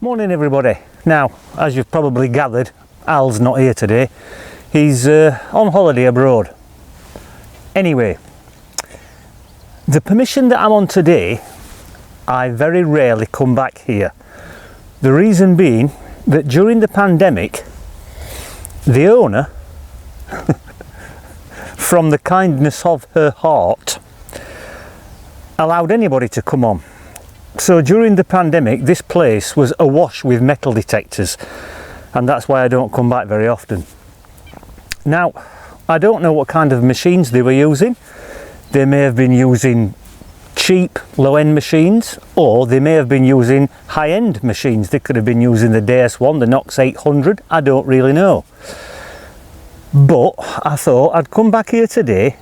Morning everybody. Now, as you've probably gathered, Al's not here today. He's on holiday abroad. Anyway, the permission that I'm on today, I very rarely come back here. The reason being that during the pandemic, the owner, from the kindness of her heart, allowed anybody to come on. So during the pandemic, this place was awash with metal detectors, and that's why I don't come back very often. Now, I don't know what kind of machines they were using. They may have been using cheap low-end machines, or they may have been using high-end machines. They could have been using the Deus I, the Knox 800, I don't really know. But I thought I'd come back here today,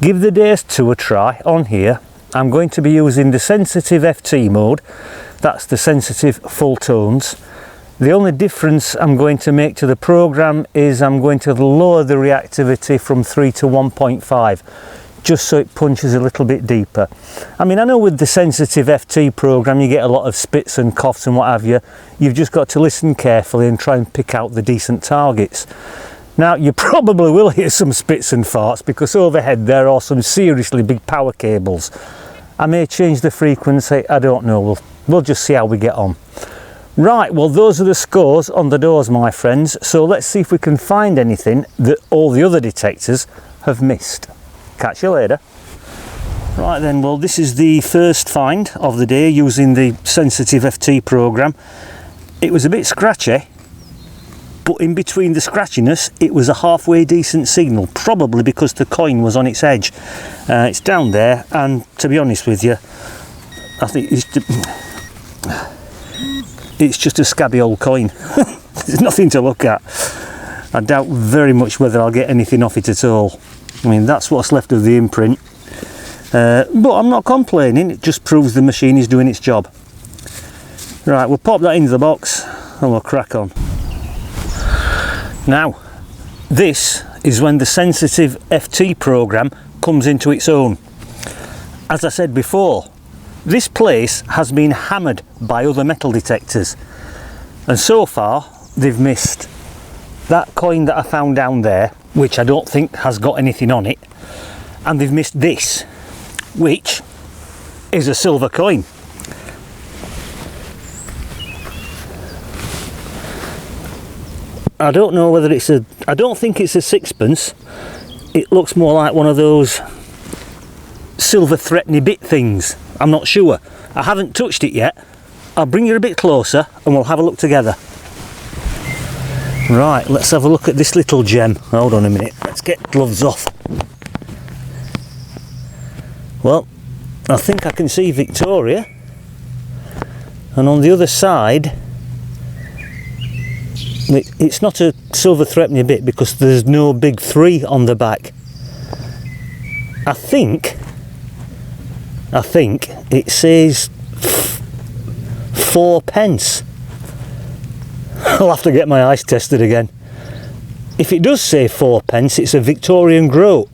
give the Deus II a try on here. I'm going to be using the sensitive FT mode, that's the sensitive full tones. The only difference I'm going to make to the program is I'm going to lower the reactivity from 3 to 1.5, just so it punches a little bit deeper. I mean, I know with the sensitive FT program you get a lot of spits and coughs and what have you. You've just got to listen carefully and try and pick out the decent targets. Now, you probably will hear some spits and farts because overhead there are some seriously big power cables. I may change the frequency, I don't know, we'll just see how we get on. Right, well those are the scores on the doors, my friends, so let's see if we can find anything that all the other detectors have missed. Catch you later. Right then, well this is the first find of the day using the sensitive FT program. It was a bit scratchy, but in between the scratchiness it was a halfway decent signal, probably because the coin was on its edge. It's down there, and to be honest with you, I think it's just a scabby old coin. There's nothing to look at. I doubt very much whether I'll get anything off it at all. I mean, that's what's left of the imprint, but I'm not complaining. It just proves the machine is doing its job. Right, we'll pop that into the box and we'll crack on. Now, this is when the sensitive FT program comes into its own. As I said before, this place has been hammered by other metal detectors, and so far they've missed that coin that I found down there, which I don't think has got anything on it, and they've missed this, which is a silver coin. I don't know whether it's I don't think it's a sixpence. It looks more like one of those silver threepenny bit things. I'm not sure. I haven't touched it yet. I'll bring you a bit closer and we'll have a look together. Right, let's have a look at this little gem. Hold on a minute, let's get gloves off. Well, I think I can see Victoria, and on the other side it's not a silver threepenny bit because there's no big 3 on the back. I think it says 4 pence. I'll have to get my eyes tested again. If it does say 4 pence, it's a Victorian groat,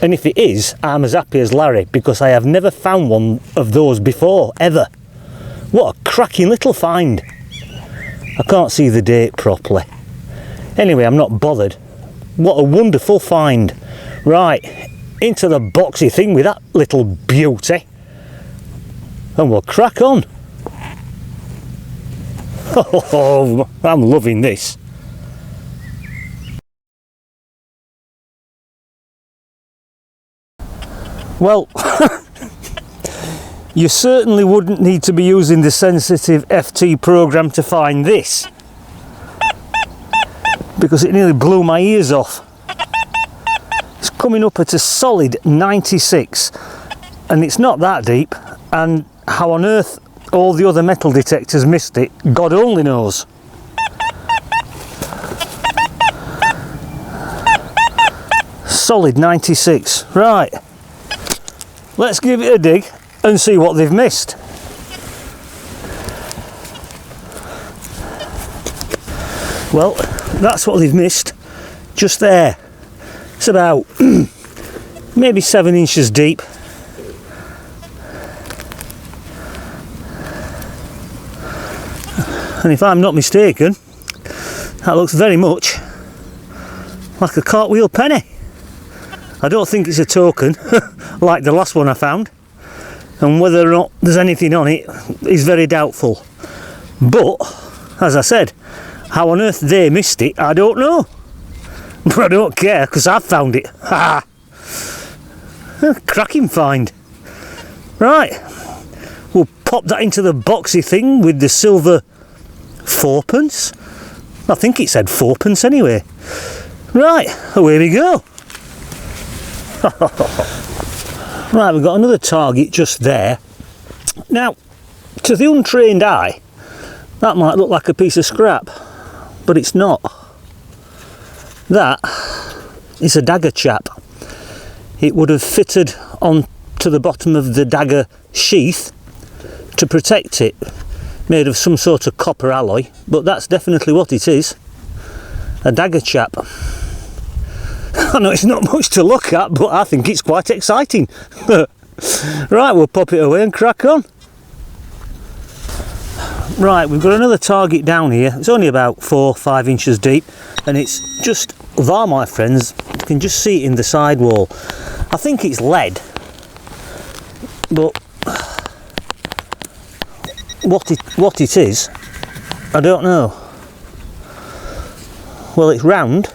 and if it is, I'm as happy as Larry because I have never found one of those before, ever. What a cracking little find. I can't see the date properly. Anyway, I'm not bothered. What a wonderful find. Right, into the boxy thing with that little beauty, and we'll crack on. Oh, I'm loving this. Well, you certainly wouldn't need to be using the sensitive FT program to find this, because it nearly blew my ears off. It's coming up at a solid 96, and it's not that deep, and how on earth all the other metal detectors missed it, God only knows. Solid 96. Right, let's give it a dig and see what they've missed. Well, that's what they've missed, just there. It's about maybe 7 inches deep. And if I'm not mistaken, that looks very much like a cartwheel penny. I don't think it's a token like the last one I found, and whether or not there's anything on it is very doubtful. But as I said, how on earth they missed it, I don't know. But I don't care, because I've found it. Ha! Cracking find. Right, we'll pop that into the boxy thing with the silver fourpence. I think it said fourpence anyway. Right, away we go. Right, we've got another target just there. Now, to the untrained eye, that might look like a piece of scrap, but it's not. That is a dagger chap. It would have fitted on to the bottom of the dagger sheath to protect it, made of some sort of copper alloy, but that's definitely what it is, a dagger chap. I know it's not much to look at, but I think it's quite exciting. Right, we'll pop it away and crack on. Right, we've got another target down here. It's only about 4 or 5 inches deep, and it's just there, my friends. You can just see it in the side wall. I think it's lead, but what it is, I don't know. Well, it's round,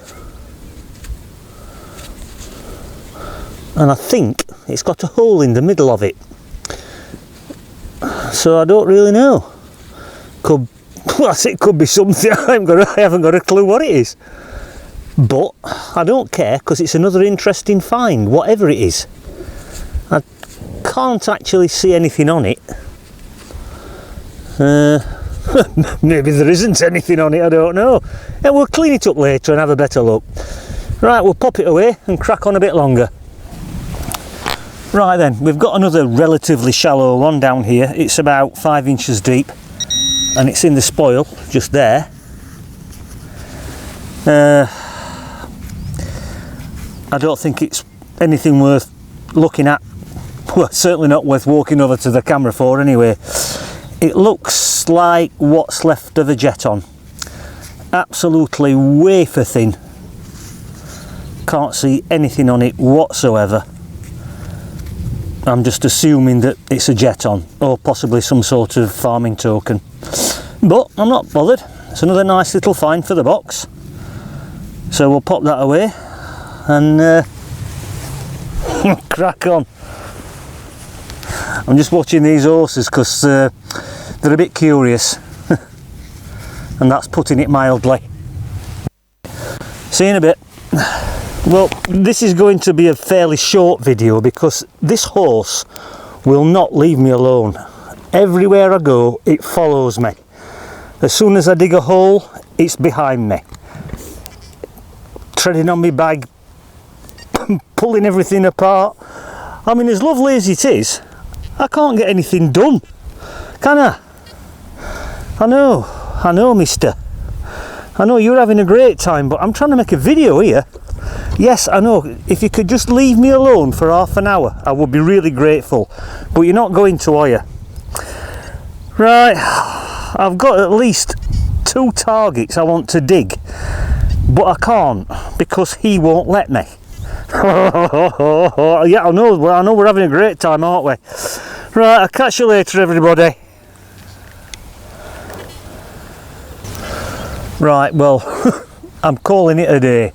and I think it's got a hole in the middle of it, so I don't really know. It could be something. I haven't got a clue what it is, but I don't care, because it's another interesting find, whatever it is. I can't actually see anything on it. Maybe there isn't anything on it, I don't know. Yeah, we'll clean it up later and have a better look. Right, we'll pop it away and crack on a bit longer. Right then, we've got another relatively shallow one down here. It's about 5 inches deep, and it's in the spoil just there. I don't think it's anything worth looking at. Well, certainly not worth walking over to the camera for anyway. It looks like what's left of a jeton. Absolutely wafer thin. Can't see anything on it whatsoever. I'm just assuming that it's a jeton, or possibly some sort of farming token. But I'm not bothered. It's another nice little find for the box. So we'll pop that away and crack on. I'm just watching these horses because they're a bit curious. And that's putting it mildly. See you in a bit. Well, this is going to be a fairly short video because this horse will not leave me alone. Everywhere I go, it follows me. As soon as I dig a hole, it's behind me, treading on my bag, pulling everything apart. I mean, as lovely as it is, I can't get anything done, can I? I know, mister. I know you're having a great time, but I'm trying to make a video here. Yes, I know, if you could just leave me alone for half an hour, I would be really grateful. But you're not going to, are you? Right, I've got at least 2 targets I want to dig, but I can't because he won't let me. Yeah, I know we're having a great time, aren't we? Right, I'll catch you later, everybody. Right, well, I'm calling it a day.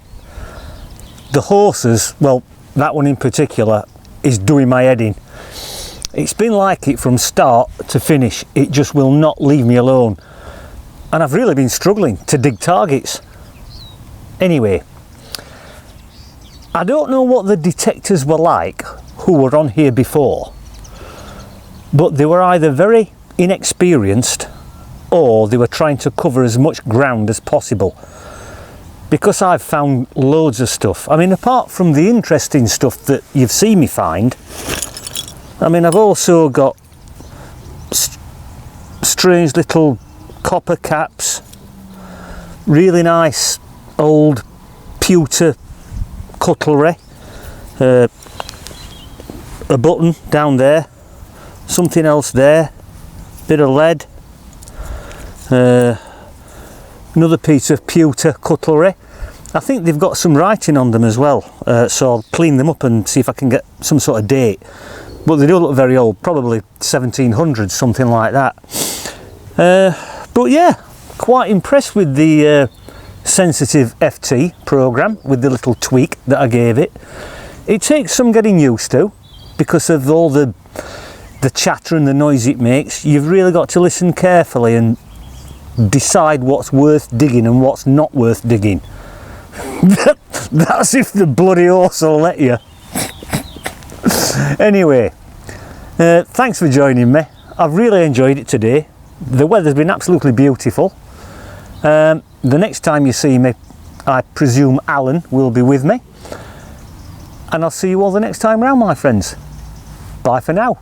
The horses, well, that one in particular, is doing my head in. It's been like it from start to finish. It just will not leave me alone. And I've really been struggling to dig targets. Anyway, I don't know what the detectors were like who were on here before, but they were either very inexperienced or they were trying to cover as much ground as possible. Because I've found loads of stuff. I mean, apart from the interesting stuff that you've seen me find, I mean, I've also got strange little copper caps, really nice old pewter cutlery, a button down there, something else there, bit of lead, Another piece of pewter cutlery. I think they've got some writing on them as well, so I'll clean them up and see if I can get some sort of date. But they do look very old, probably 1700s, something like that. But yeah, quite impressed with the sensitive FT program, with the little tweak that I gave it. It takes some getting used to because of all the chatter and the noise it makes. You've really got to listen carefully and decide what's worth digging and what's not worth digging. That's if the bloody horse will let you. Anyway, thanks for joining me. I've really enjoyed it today. The weather's been absolutely beautiful. The next time you see me, I presume Alan will be with me. And I'll see you all the next time round, my friends. Bye for now.